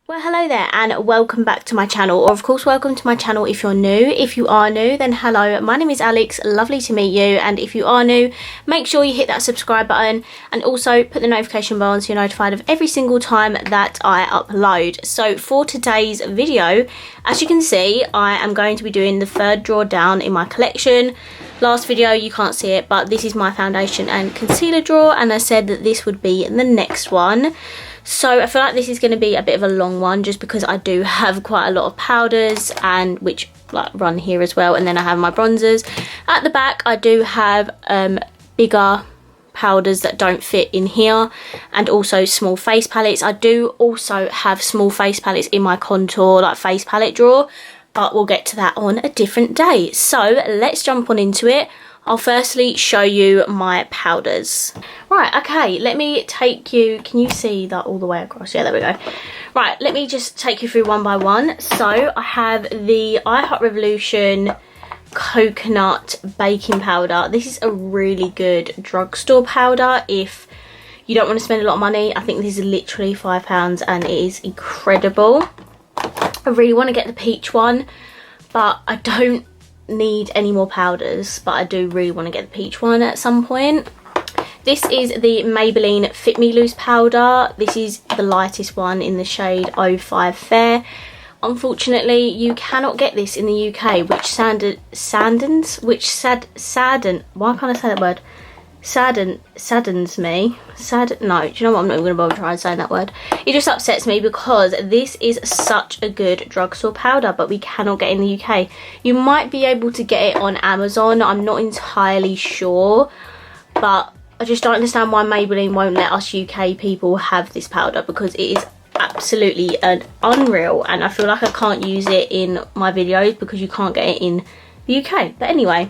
Well, hello there and welcome back to my channel, or of course welcome to my channel if you're new. If you are new, then hello, my name is Alex, lovely to meet you, and if you are new, make sure you hit that subscribe button and also put the notification bell on so you're notified of every single time that I upload. So for today's video, as you can see, I am going to be doing the third drawdown in my collection. Last video you can't see it, but this is my foundation and concealer drawer, and I said that this would be the next one. So I feel like this is going to be a bit of a long one just because I do have quite a lot of powders, and which like run here as well, and then I have my bronzers. At the back I do have bigger powders that don't fit in here, and also small face palettes. I do also have small face palettes in my contour like face palette drawer, but we'll get to that on a different day. So let's jump on into it. I'll firstly show you my powders. Right, okay, let me take you, can you see that all the way across? Yeah, there we go. Right, let me just take you through one by one. So I have the I Heart Revolution coconut baking powder. This is a really good drugstore powder if you don't want to spend a lot of money. I think this is literally £5 and it is incredible. I really want to get the peach one, but I don't need any more powders, but I do really want to get the peach one at some point. This is the Maybelline Fit Me Loose powder. This is the lightest one in the shade 05 Fair. Unfortunately, you cannot get this in the UK, which saddens me. No, do you know what? I'm not even going to bother trying saying that word. It just upsets me because this is such a good drugstore powder, but we cannot get it in the UK. You might be able to get it on Amazon. I'm not entirely sure, but I just don't understand why Maybelline won't let us UK people have this powder, because it is absolutely unreal, and I feel like I can't use it in my videos because you can't get it in the UK. But anyway,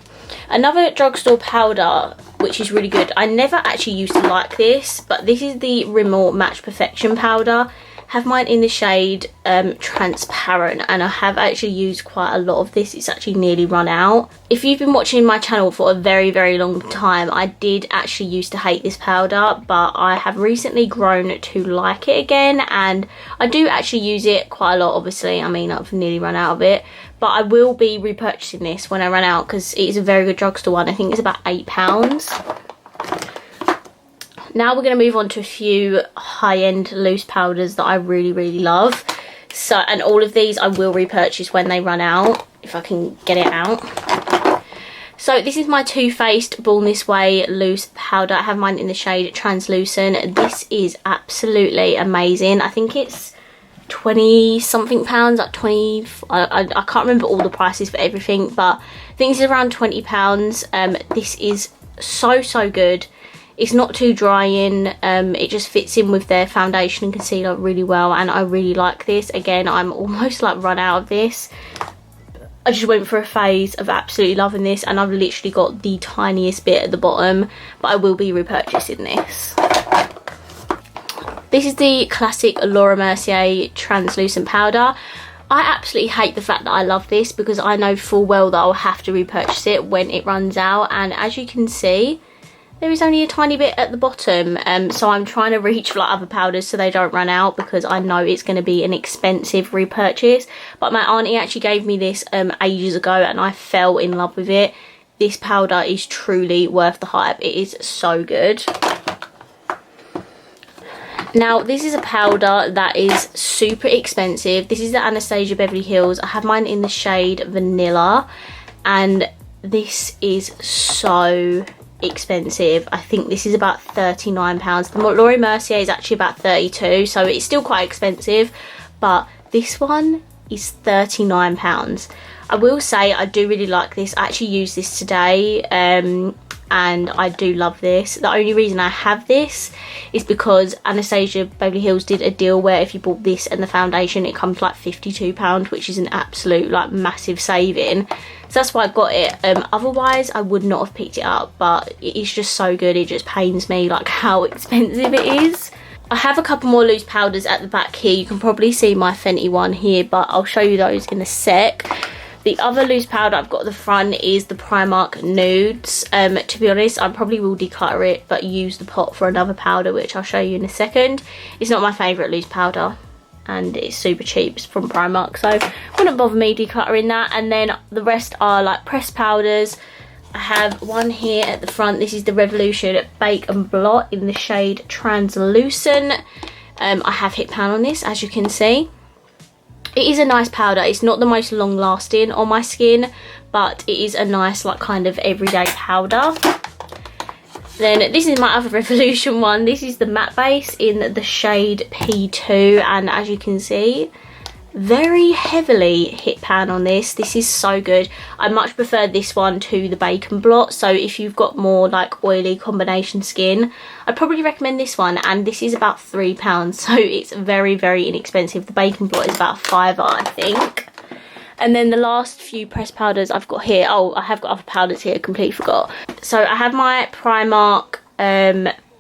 another drugstore powder which is really good. I never actually used to like this, but this is the Rimmel Match Perfection powder. Have mine in the shade transparent, and I have actually used quite a lot of this. It's actually nearly run out. If you've been watching my channel for a very long time, I did actually used to hate this powder, but I have recently grown to like it again, and I do actually use it quite a lot. Obviously, I mean, I've nearly run out of it, but I will be repurchasing this when I run out because it is a very good drugstore one. I think it's about £8. Now we're going to move on to a few high-end loose powders that I really love. So, and all of these I will repurchase when they run out, if I can get it out. So this is my Too Faced Born This Way loose powder. I have mine in the shade Translucent. This is absolutely amazing. I think it's 20 something pounds, like 20, I can't remember all the prices for everything, but I think it's around £20. This is so good. It's not too drying, it just fits in with their foundation and concealer really well, and I really like this. Again, I'm almost like run out of this. I just went for a phase of absolutely loving this, and I've literally got the tiniest bit at the bottom, but I will be repurchasing this. This is the classic Laura Mercier translucent powder. I absolutely hate the fact that I love this because I know full well that I'll have to repurchase it when it runs out, and as you can see, there is only a tiny bit at the bottom, so I'm trying to reach for like other powders so they don't run out, because I know it's going to be an expensive repurchase. But my auntie actually gave me this ages ago, and I fell in love with it. This powder is truly worth the hype. It is so good. Now this is a powder that is super expensive. This is the Anastasia Beverly Hills. I have mine in the shade Vanilla, and this is so expensive. I think this is about £39. The Laura Mercier is actually about 32, so it's still quite expensive, but this one is £39. I will say I do really like this. I actually used this today, and I do love this. The only reason I have this is because Anastasia Beverly Hills did a deal where if you bought this and the foundation, it comes like £52, which is an absolute like massive saving. So that's why I got it. Otherwise I would not have picked it up, but it is just so good. It just pains me like how expensive it is. I have a couple more loose powders at the back here. You can probably see my Fenty one here, but I'll show you those in a sec. The other loose powder I've got at the front is the Primark Nudes. To be honest, I probably will declutter it, but use the pot for another powder, which I'll show you in a second. It's not my favourite loose powder. and it's super cheap. It's from Primark, so wouldn't bother me decluttering that. And then the rest are like pressed powders. I have one here at the front. This is the Revolution Bake and Blot in the shade Translucent. I have hit pan on this, as you can see. It is a nice powder. It's not the most long lasting on my skin, but it is a nice like kind of everyday powder. Then this is my other Revolution one. This is the matte base in the shade P2, and as you can see, very heavily hit pan on this. This is so good. I much prefer this one to the Bake and Blot, so if you've got more like oily combination skin, I'd probably recommend this one. And this is about £3, so it's very, very inexpensive. The Bake and Blot is about £5, I think. And then the last few pressed powders I've got here. Oh, I have got other powders here, completely forgot. So I have my Primark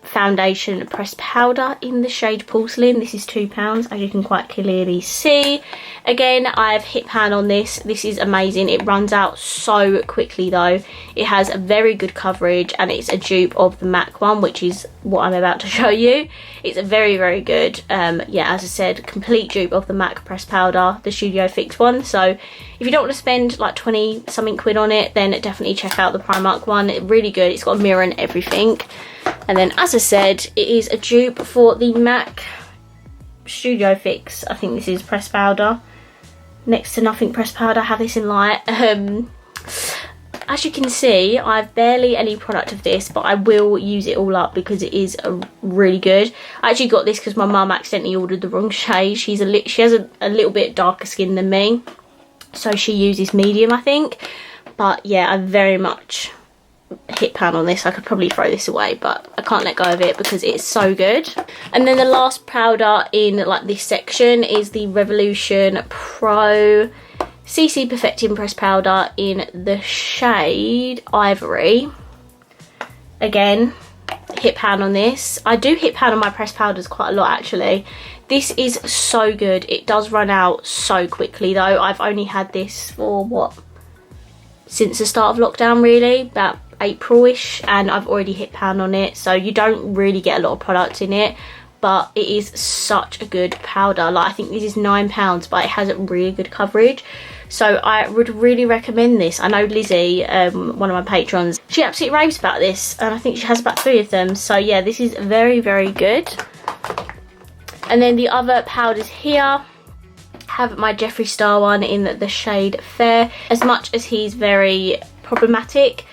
foundation pressed powder in the shade Porcelain. This is £2, as you can quite clearly see. Again, I've hit pan on this. This is amazing. It runs out so quickly though. It has a very good coverage, and it's a dupe of the MAC one, which is what I'm about to show you. It's very, very good. Yeah, as I said, complete dupe of the MAC pressed powder, the Studio Fix one. So if you don't want to spend like 20 something quid on it, then definitely check out the Primark one. It's really good. It's got a mirror and everything. And then, as I said, it is a dupe for the MAC Studio Fix. I think this is pressed powder. Next to nothing pressed powder. I have this in light. As you can see, I have barely any product of this, but I will use it all up because it is really good. I actually got this because my mum accidentally ordered the wrong shade. She has a little bit darker skin than me, so she uses medium, I think. But yeah, I very much hit pan on this. I could probably throw this away, but I can't let go of it because it's so good. And then the last powder in like this section is the Revolution Pro CC Perfecting Pressed Powder in the shade Ivory. Again, hit pan on this. I do hit pan on my pressed powders quite a lot actually. This is so good. It does run out so quickly though. I've only had this for what, since the start of lockdown really, about April-ish, and I've already hit pan on it, so you don't really get a lot of product in it, but it is such a good powder. Like, I think this is £9, but it has a really good coverage, so I would really recommend this. I know Lizzie, one of my patrons, she absolutely raves about this, and I think she has about 3 of them, so yeah, this is very, very good. And then the other powders here, have my Jeffree Star one in the shade Fair. As much as he's very problematic,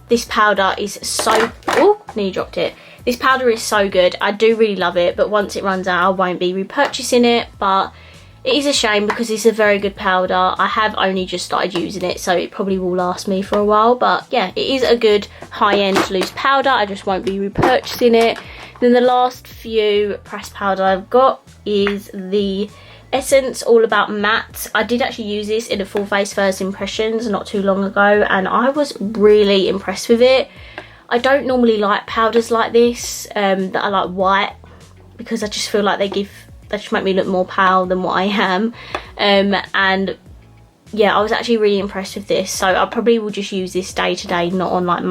this powder is so... Oh, nearly dropped it. This powder is so good. I do really love it, but once it runs out, I won't be repurchasing it. But it is a shame because it's a very good powder. I have only just started using it, so it probably will last me for a while. But yeah, it is a good high-end loose powder. I just won't be repurchasing it. Then the last few pressed powder I've got is the Essence All About Matte. I did actually use this in a full face first impressions not too long ago, and I was really impressed with it. I don't normally like powders like this that are like white, because I just feel like they just make me look more pale than what I am. And yeah, I was actually really impressed with this, so I probably will just use this day to day, not on like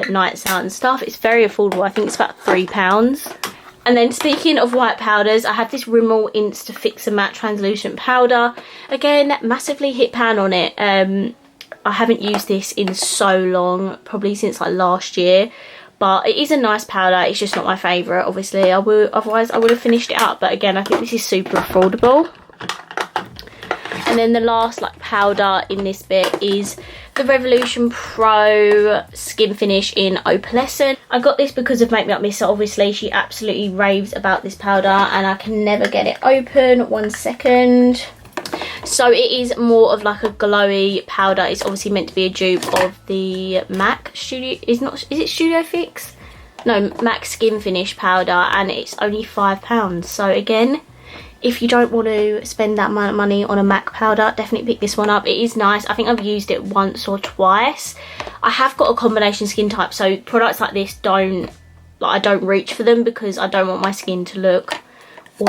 nights out and stuff. It's very affordable. I think it's about £3. And then speaking of white powders, I have this Rimmel Insta Fix and Matte Translucent Powder. Again, massively hit pan on it. I haven't used this in so long, probably since like last year. But it is a nice powder. It's just not my favourite, obviously. Otherwise I would have finished it up. But again, I think this is super affordable. And then the last like powder in this bit is the Revolution Pro Skin Finish in Opalescent. I got this because of Make Me Up Miss. Obviously, she absolutely raves about this powder, and I can never get it open. 1 second. So it is more of like a glowy powder. It's obviously meant to be a dupe of the MAC Studio. Is it Studio Fix? No, MAC Skin Finish powder, and it's only £5. So again, if you don't want to spend that amount of money on a MAC powder, definitely pick this one up. It is nice. I think I've used it once or twice. I have got a combination skin type, so products like this I don't reach for them because I don't want my skin to look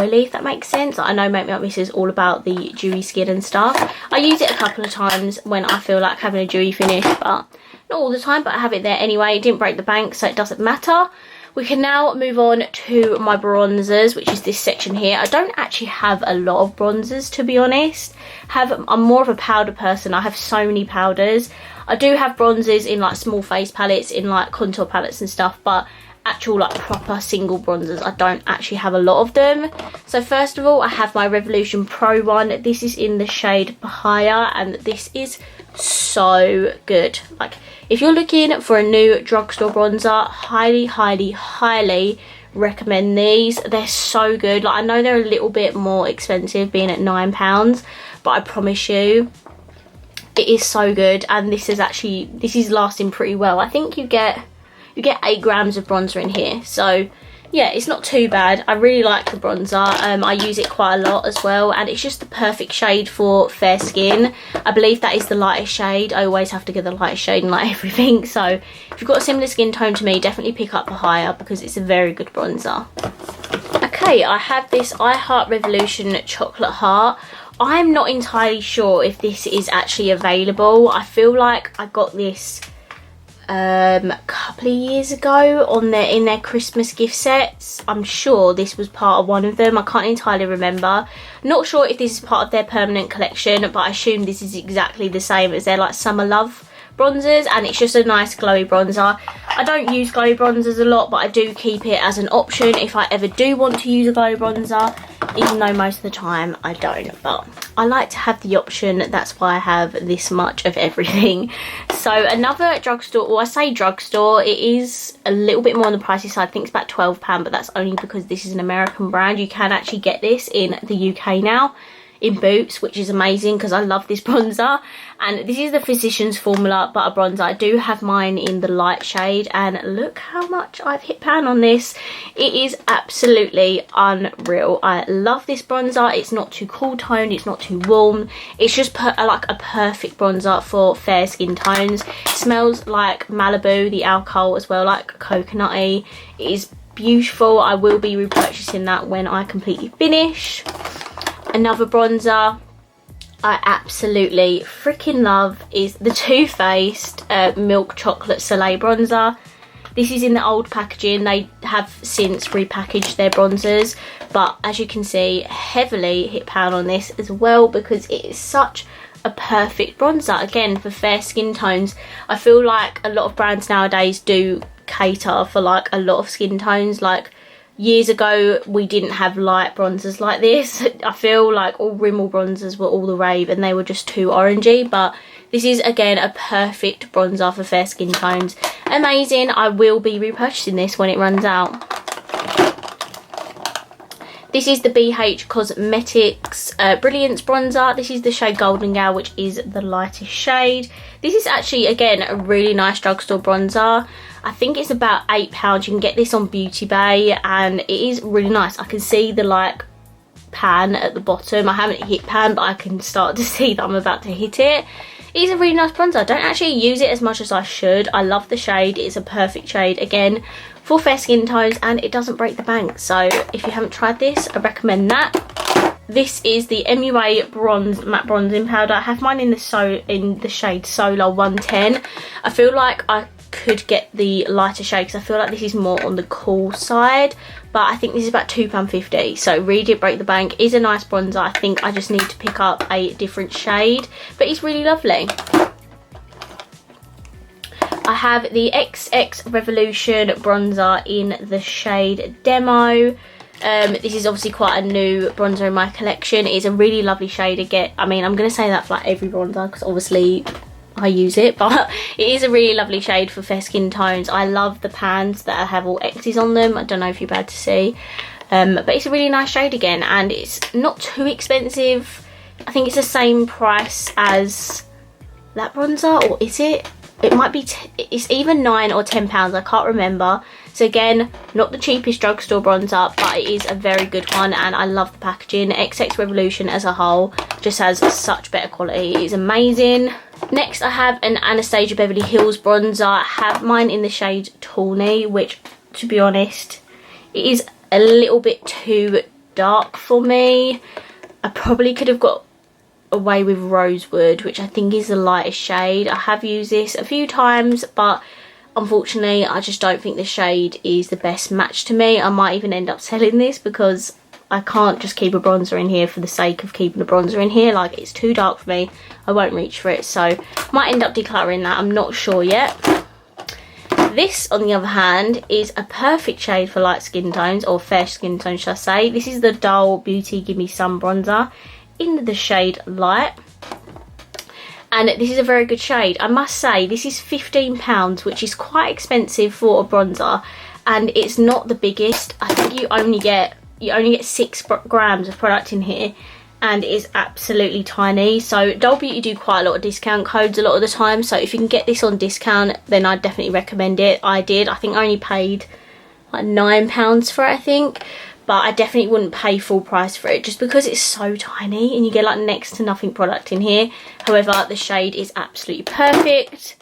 oily, if that makes sense. I know Make Me Up Miss is all about the dewy skin and stuff. I use it a couple of times when I feel like having a dewy finish, but not all the time, but I have it there anyway. It didn't break the bank, so it doesn't matter. We can now move on to my bronzers, which is this section here. I don't actually have a lot of bronzers, to be honest. I'm more of a powder person. I have so many powders. I do have bronzers in like small face palettes, in like contour palettes and stuff, but actual like proper single bronzers, I don't actually have a lot of them. So first of all, I have my Revolution Pro one. This is in the shade Bahia, and this is so good. Like, if you're looking for a new drugstore bronzer, highly recommend these. They're so good. Like, I know they're a little bit more expensive, being at £9, but I promise you it is so good. And this is lasting pretty well. I think you get 8 grams of bronzer in here, so yeah, it's not too bad. I really like the bronzer. I use it quite a lot as well, and it's just the perfect shade for fair skin. I believe that is the lightest shade. I always have to get the lightest shade in like everything, so if you've got a similar skin tone to me, definitely pick up Bahia because it's a very good bronzer. Okay, I have this I Heart Revolution Chocolate Heart. I'm not entirely sure if this is actually available. I feel like I got this a couple of years ago in their Christmas gift sets. I'm sure this was part of one of them. I can't entirely remember. Not sure if this is part of their permanent collection, but I assume this is exactly the same as their like summer love bronzers, and it's just a nice glowy bronzer. I don't use glowy bronzers a lot, but I do keep it as an option if I ever do want to use a glowy bronzer, even though most of the time I don't, but I like to have the option. That's why I have this much of everything. So another drugstore, or I say drugstore, it is a little bit more on the pricey side. I think it's about £12, but that's only because this is an American brand. You can actually get this in the UK now in Boots, which is amazing because I love this bronzer. And this is the Physicians Formula Butter Bronzer. I do have mine in the light shade, and look how much I've hit pan on this. It is absolutely unreal. I love this bronzer. It's not too cool toned, it's not too warm. It's just like a perfect bronzer for fair skin tones. It smells like Malibu, the alcohol, as well, like coconutty. It is beautiful. I will be repurchasing that when I completely finish. Another bronzer I absolutely freaking love is the Too Faced Milk Chocolate Soleil bronzer. This is in the old packaging. They have since repackaged their bronzers, but as you can see, heavily hit pan on this as well because it is such a perfect bronzer, again, for fair skin tones. I feel like a lot of brands nowadays do cater for like a lot of skin tones. Like, years ago we didn't have light bronzers like this. I feel like all Rimmel bronzers were all the rave and they were just too orangey, but this is again a perfect bronzer for fair skin tones. Amazing. I will be repurchasing this when it runs out. This is the BH Cosmetics Brilliance bronzer. This is the shade Golden Gal, which is the lightest shade. This is actually, again, a really nice drugstore bronzer. I think it's about £8. You can get this on Beauty Bay, and it is really nice. I can see the like pan at the bottom. I haven't hit pan, but I can start to see that I'm about to hit it. It is a really nice bronzer. I don't actually use it as much as I should. I love the shade. It's a perfect shade, again, for fair skin tones, and it doesn't break the bank. So if you haven't tried this, I recommend that. This is the MUA Bronze Matte Bronzing Powder. I have mine in the shade Solar 110. I feel like I could get the lighter shade because I feel like this is more on the cool side, but I think this is about £2.50, so really did break the bank. It is a nice bronzer. I think I just need to pick up a different shade, but it's really lovely. I have the XX Revolution bronzer in the shade Demo. This is obviously quite a new bronzer in my collection. It is a really lovely shade. Again, I mean, I'm going to say that for like every bronzer because obviously I use it, but it is a really lovely shade for fair skin tones. I love the pans that have all X's on them. I don't know if you're able to see, but it's a really nice shade again, and it's not too expensive. I think it's the same price as that bronzer, or is it? It might be, it's either £9 or £10, I can't remember. So again, not the cheapest drugstore bronzer, but it is a very good one, and I love the packaging. XX Revolution as a whole just has such better quality. It is amazing. Next, I have an Anastasia Beverly Hills bronzer. I have mine in the shade Tawny, which, to be honest, it is a little bit too dark for me. I probably could have got away with Rosewood, which I think is the lightest shade. I have used this a few times, but unfortunately, I just don't think the shade is the best match to me. I might even end up selling this because I can't just keep a bronzer in here for the sake of keeping a bronzer in here. Like, it's too dark for me. I won't reach for it, so might end up decluttering that. I'm not sure yet. This, on the other hand, is a perfect shade for light skin tones, or fair skin tones, should I say. This is the Dull Beauty Gimme Sun Bronzer in the shade Light. And this is a very good shade. I must say, this is £15, which is quite expensive for a bronzer. And it's not the biggest. I think you only get 6 grams of product in here. And it's absolutely tiny. So Dull Beauty do quite a lot of discount codes a lot of the time, so if you can get this on discount, then I'd definitely recommend it. I think I only paid like £9 for it, I think, but I definitely wouldn't pay full price for it just because it's so tiny and you get like next to nothing product in here. However, the shade is absolutely perfect.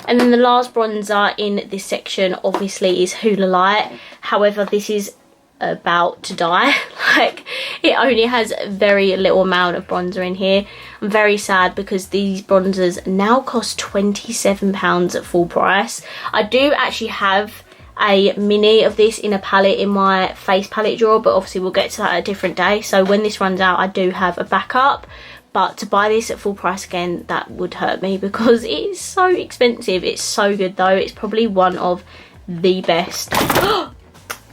And then the last bronzer in this section obviously is Hoola Light. However, this is about to die. Like, it only has very little amount of bronzer in here. I'm very sad because these bronzers now cost £27 at full price. I do actually have a mini of this in a palette in my face palette drawer, but obviously we'll get to that a different day. So when this runs out, I do have a backup, but to buy this at full price again, that would hurt me because it is so expensive. It's so good though. It's probably one of the best.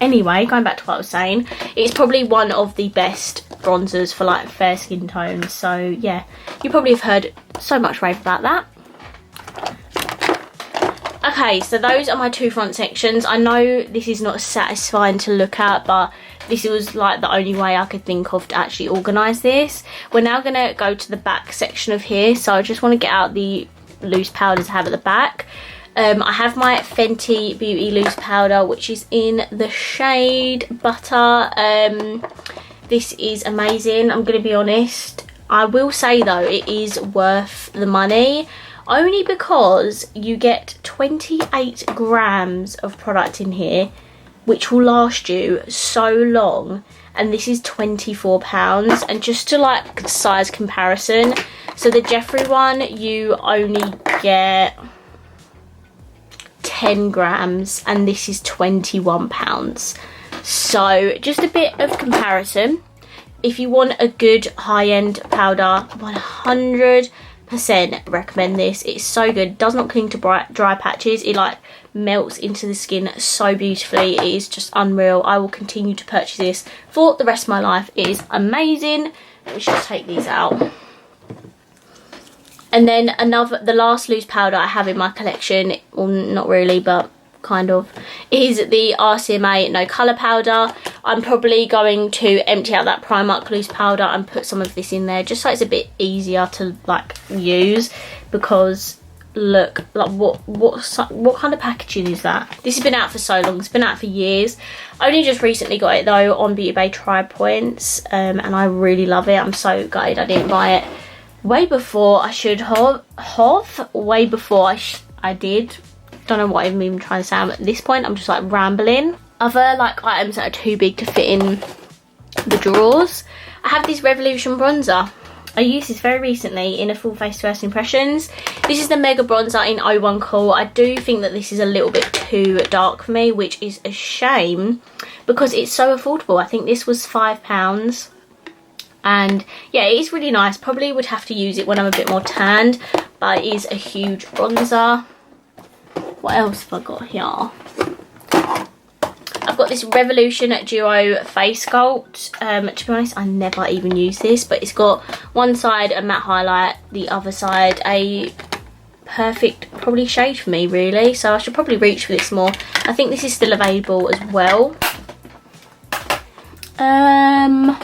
Anyway, going back to what I was saying, it's probably one of the best bronzers for like fair skin tones. So yeah, you probably have heard so much rave about that. Okay, so those are my two front sections. I know this is not satisfying to look at, but this was like the only way I could think of to actually organise this. We're now going to go to the back section of here. So I just want to get out the loose powders I have at the back. I have my Fenty Beauty loose powder, which is in the shade Butter. This is amazing, I'm going to be honest. I will say though, it is worth the money, only because you get 28 grams of product in here, which will last you so long. And this is £24. And just to like size comparison, so the Jeffree one, you only get 10 grams and this is £21. So just a bit of comparison. If you want a good high-end powder, 100% recommend this. It's so good. It does not cling to dry patches. It like melts into the skin so beautifully. It is just unreal. I will continue to purchase this for the rest of my life. It is amazing. Let me just take these out. And then the last loose powder I have in my collection, well not really but kind of, is the RCMA No Colour powder. I'm probably going to empty out that Primark loose powder and put some of this in there just so it's a bit easier to like use, because look, like what kind of packaging is that? This has been out for so long. It's been out for years. I only just recently got it though on Beauty Bay Tri Points, and I really love it. I'm so gutted I didn't buy it way before I should have. Way before I did. Don't know what I'm even trying to say. At this point I'm just like rambling. Other like items that are too big to fit in the drawers. I have this Revolution bronzer. I used this very recently in a full face first impressions. This is the Mega Bronzer in 01 Cool. I do think that this is a little bit too dark for me, which is a shame because it's so affordable. I think this was £5. And yeah, it is really nice. Probably would have to use it when I'm a bit more tanned, but it is a huge bronzer. What else have I got here? I've got this Revolution Duo Face Sculpt. To be honest, I never even use this, but it's got one side a matte highlight, the other side a perfect probably shade for me really, so I should probably reach for this more. I think this is still available as well. I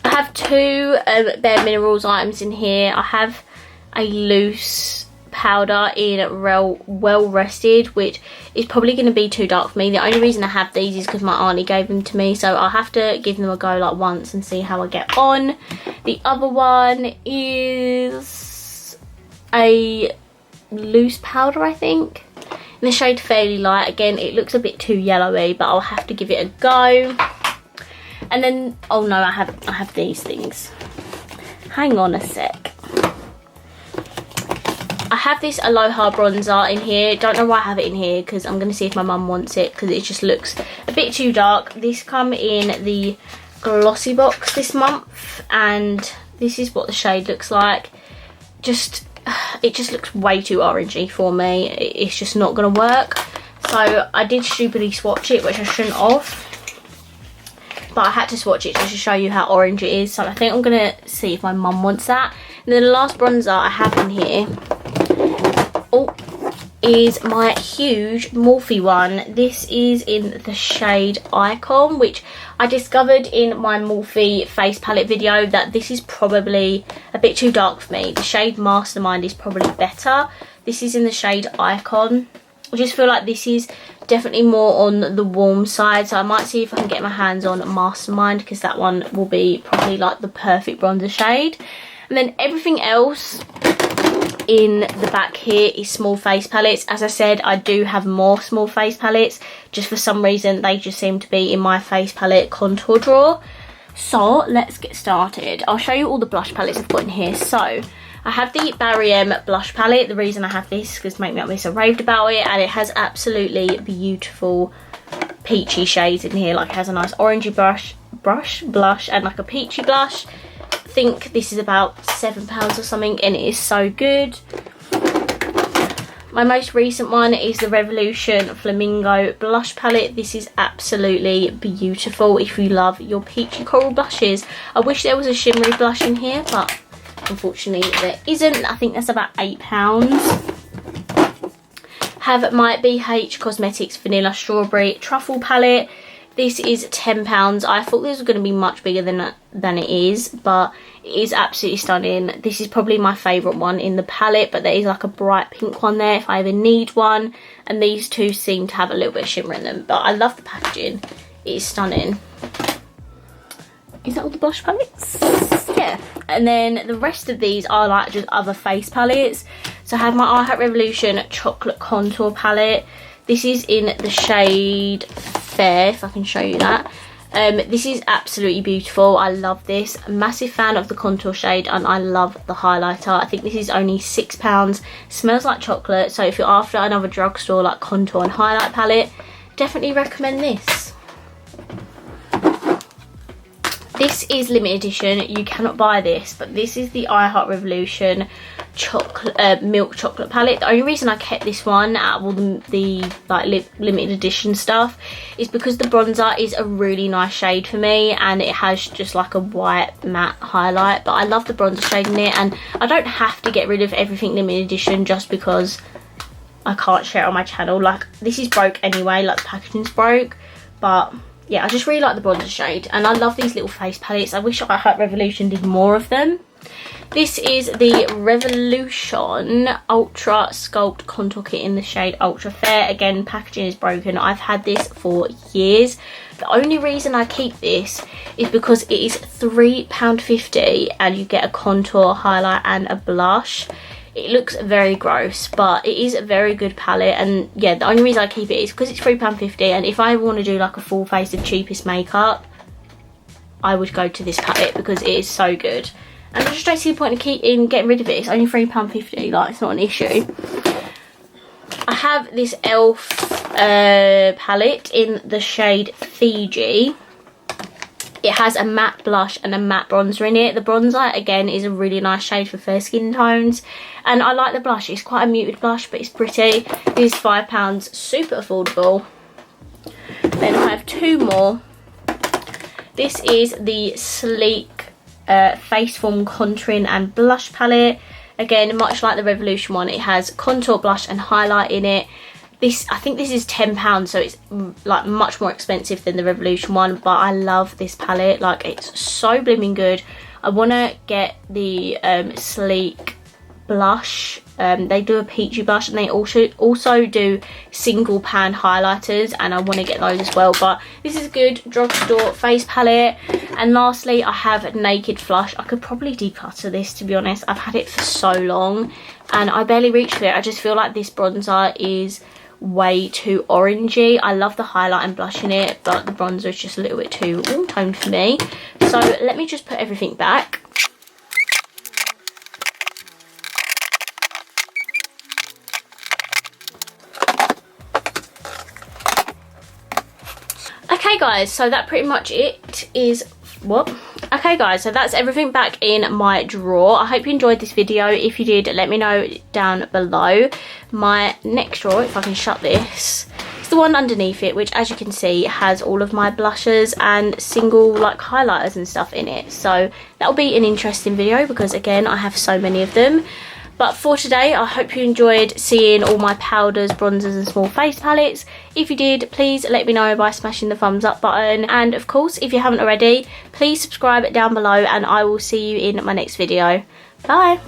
have two Bare Minerals items in here. I have a loose powder in Well Rested, which is probably going to be too dark for me. The only reason I have these is because my auntie gave them to me, so I'll have to give them a go like once and see how I get on. The other one is a loose powder, I think, in the shade Fairly Light. Again, it looks a bit too yellowy, but I'll have to give it a go. And then, oh no, I have these things. Hang on a sec. I have this Aloha bronzer in here. Don't know why I have it in here, because I'm going to see if my mum wants it, because it just looks a bit too dark. This come in the glossy box this month, and this is what the shade looks like. It just looks way too orangey for me. It's just not going to work. So I did stupidly swatch it, which I shouldn't have. But I had to swatch it just to show you how orange it is. So I think I'm going to see if my mum wants that. And then the last bronzer I have in here is my huge Morphe one. This is in the shade Icon, which I discovered in my Morphe face palette video that this is probably a bit too dark for me. The shade Mastermind is probably better. This is in the shade Icon. I just feel like this is definitely more on the warm side, so I might see if I can get my hands on Mastermind, because that one will be probably like the perfect bronzer shade. And then everything else in the back here is small face palettes. As I said, I do have more small face palettes, just for some reason they just seem to be in my face palette contour drawer. So let's get started. I'll show you all the blush palettes I've got in here. So I have the Barry M blush palette. The reason I have this is because Make Me Up Miss I raved about it, and it has absolutely beautiful peachy shades in here. Like, it has a nice orangey blush and like a peachy blush. I think this is about £7 or something, and it is so good. My most recent one is the Revolution Flamingo blush palette. This is absolutely beautiful if you love your peachy coral blushes. I wish there was a shimmery blush in here, but unfortunately there isn't. I think that's about £8. Have my BH Cosmetics Vanilla Strawberry Truffle palette. This is £10. I thought this was going to be much bigger than it is, but it is absolutely stunning. This is probably my favourite one in the palette, but there is like a bright pink one there if I ever need one. And these two seem to have a little bit of shimmer in them, but I love the packaging. It is stunning. Is that all the blush palettes? Yeah. And then the rest of these are like just other face palettes. So I have my I Heart Revolution Chocolate Contour palette. This is in the shade Fair, if I can show you that. This is absolutely beautiful. I love this. Massive fan of the contour shade, and I love the highlighter. I think this is only £6. Smells like chocolate, so if you're after another drugstore like contour and highlight palette, definitely recommend this. This is limited edition. You cannot buy this, but this is the I Heart Revolution chocolate milk chocolate palette. The only reason I kept this one out of all the like limited edition stuff is because the bronzer is a really nice shade for me, and it has just like a white matte highlight. But I love the bronzer shade in it, and I don't have to get rid of everything limited edition just because I can't share it on my channel. Like, this is broke anyway, like the packaging's broke, but yeah, I just really like the bronzer shade, and I love these little face palettes. I wish I Heart Revolution did more of them. This is the Revolution Ultra Sculpt Contour Kit in the shade Ultra Fair. Again, packaging is broken. I've had this for years. The only reason I keep this is because it is £3.50 and you get a contour, highlight and a blush. It looks very gross, but it is a very good palette, and yeah, the only reason I keep it is because it's £3.50, and if I want to do like a full face of cheapest makeup, I would go to this palette because it is so good. And I just don't see the point in getting rid of it. It's only £3.50, like, it's not an issue. I have this e.l.f. palette in the shade Fiji. It has a matte blush and a matte bronzer in it. The bronzer, again, is a really nice shade for fair skin tones. And I like the blush. It's quite a muted blush, but it's pretty. This is £5, super affordable. Then I have two more. This is the Sleek Face Form Contouring and Blush palette. Again, much like the Revolution one, it has contour, blush and highlight in it. I think this is £10, so it's like much more expensive than the Revolution one, but I love this palette. Like, it's so blooming good. I want to get the Sleek blush. They do a peachy blush, and they also do single pan highlighters, and I want to get those as well. But this is a good drugstore face palette. And lastly, I have Naked Flush. I could probably declutter this, to be honest. I've had it for so long and I barely reach for it. I just feel like this bronzer is way too orangey. I love the highlight and blush in it, but the bronzer is just a little bit too warm toned for me. So let me just put everything back. Okay guys, so that pretty much it is what? Okay guys, so that's everything back in my drawer. I hope you enjoyed this video. If you did, let me know down below. My next drawer, if I can shut this, it's the one underneath it, which as you can see has all of my blushes and single like highlighters and stuff in it. So that'll be an interesting video because again I have so many of them. But for today, I hope you enjoyed seeing all my powders, bronzers and small face palettes. If you did, please let me know by smashing the thumbs up button. And of course, if you haven't already, please subscribe down below and I will see you in my next video. Bye!